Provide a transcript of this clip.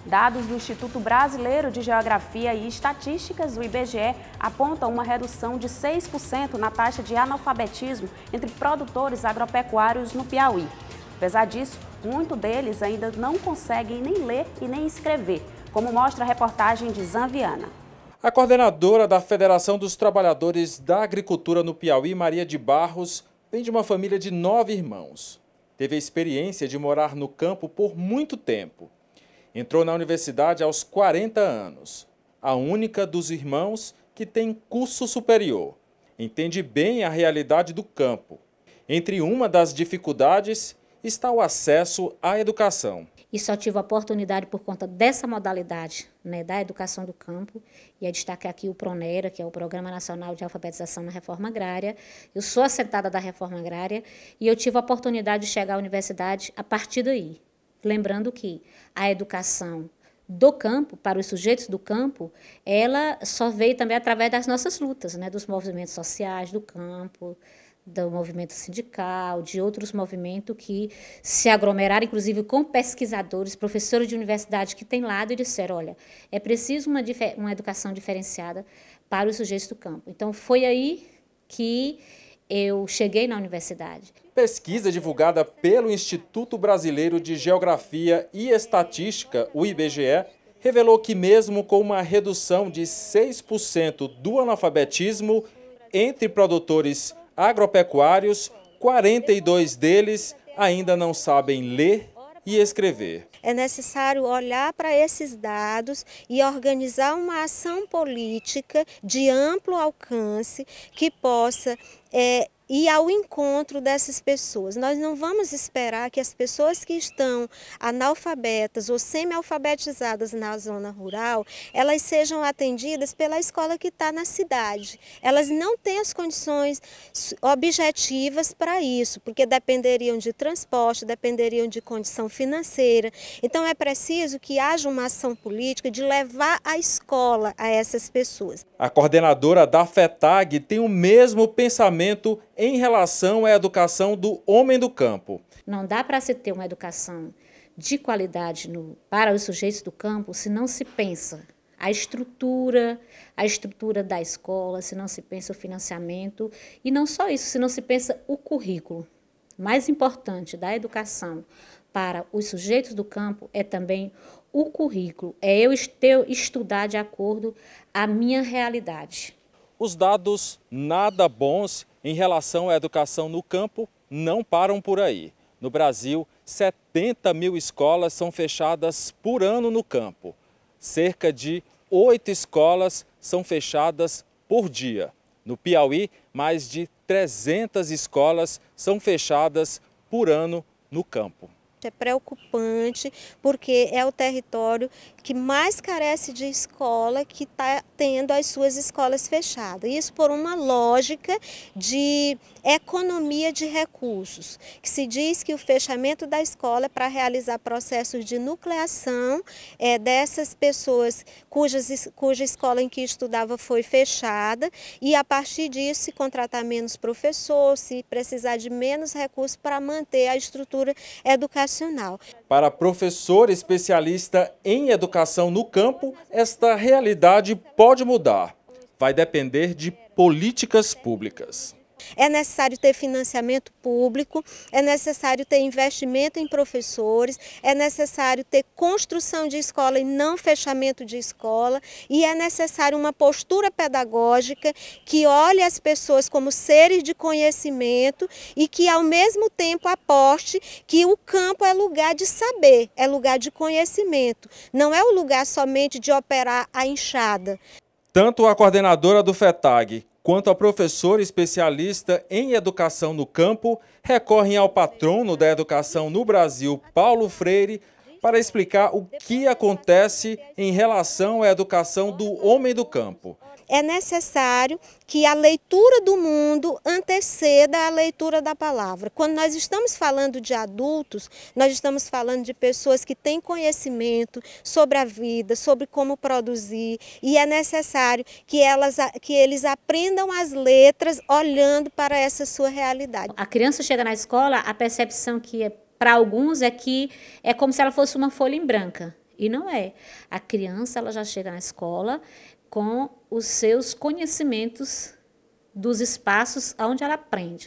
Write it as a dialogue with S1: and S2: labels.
S1: Dados do Instituto Brasileiro de Geografia e Estatísticas, o IBGE, apontam uma redução de 6% na taxa de analfabetismo entre produtores agropecuários no Piauí. Apesar disso, muitos deles ainda não conseguem nem ler e nem escrever, como mostra a reportagem de Zanviana.
S2: A coordenadora da Federação dos Trabalhadores da Agricultura no Piauí, Maria de Barros, vem de uma família de 9 irmãos. Teve a experiência de morar no campo por muito tempo. Entrou na universidade aos 40 anos, a única dos irmãos que tem curso superior. Entende bem a realidade do campo. Entre uma das dificuldades está o acesso à educação.
S3: E só tive a oportunidade por conta dessa modalidade, da educação do campo. E aí destaca aqui o PRONERA, que é o Programa Nacional de Alfabetização na Reforma Agrária. Eu sou assentada da Reforma Agrária e eu tive a oportunidade de chegar à universidade a partir daí. Lembrando que a educação do campo, para os sujeitos do campo, ela só veio também através das nossas lutas, dos movimentos sociais do campo, do movimento sindical, de outros movimentos que se aglomeraram, inclusive com pesquisadores, professores de universidade que têm lado e disseram, olha, é preciso uma educação diferenciada para os sujeitos do campo. Então, foi aí que eu cheguei na universidade.
S2: Pesquisa divulgada pelo Instituto Brasileiro de Geografia e Estatística, o IBGE, revelou que mesmo com uma redução de 6% do analfabetismo entre produtores agropecuários, 42 deles ainda não sabem ler e escrever.
S4: É necessário olhar para esses dados e organizar uma ação política de amplo alcance que possa ir ao encontro dessas pessoas. Nós não vamos esperar que as pessoas que estão analfabetas ou semi-alfabetizadas na zona rural, elas sejam atendidas pela escola que está na cidade. Elas não têm as condições objetivas para isso, porque dependeriam de transporte, dependeriam de condição financeira. Então é preciso que haja uma ação política de levar a escola a essas pessoas.
S2: A coordenadora da FETAG tem o mesmo pensamento em relação à educação do homem do campo.
S3: Não dá para se ter uma educação de qualidade para os sujeitos do campo se não se pensa a estrutura da escola, se não se pensa o financiamento e não só isso, se não se pensa o currículo. Mais importante da educação para os sujeitos do campo é também o currículo, é eu estudar de acordo à minha realidade.
S2: Os dados nada bons em relação à educação no campo não param por aí. No Brasil, 70 mil escolas são fechadas por ano no campo. Cerca de 8 escolas são fechadas por dia. No Piauí, mais de 300 escolas são fechadas por ano no campo.
S4: É preocupante porque é o território que mais carece de escola, que está tendo as suas escolas fechadas. Isso por uma lógica de economia de recursos, que se diz que o fechamento da escola é para realizar processos de nucleação dessas pessoas cuja escola em que estudava foi fechada e a partir disso se contratar menos professor, se precisar de menos recursos para manter a estrutura educacional.
S2: Para professor especialista em educação no campo, esta realidade pode mudar. Vai depender de políticas públicas.
S4: É necessário ter financiamento público, é necessário ter investimento em professores, é necessário ter construção de escola e não fechamento de escola, e é necessário uma postura pedagógica que olhe as pessoas como seres de conhecimento e que ao mesmo tempo aposte que o campo é lugar de saber, é lugar de conhecimento, não é o lugar somente de operar a enxada.
S2: Tanto a coordenadora do FETAG quanto a professora especialista em educação no campo recorrem ao patrono da educação no Brasil, Paulo Freire, para explicar o que acontece em relação à educação do homem do campo.
S4: É necessário que a leitura do mundo anteceda a leitura da palavra. Quando nós estamos falando de adultos, nós estamos falando de pessoas que têm conhecimento sobre a vida, sobre como produzir, e é necessário que eles aprendam as letras olhando para essa sua realidade.
S3: A criança chega na escola, a percepção que para alguns é que é como se ela fosse uma folha em branca. E não é. A criança ela já chega na escola com os seus conhecimentos dos espaços onde ela aprende.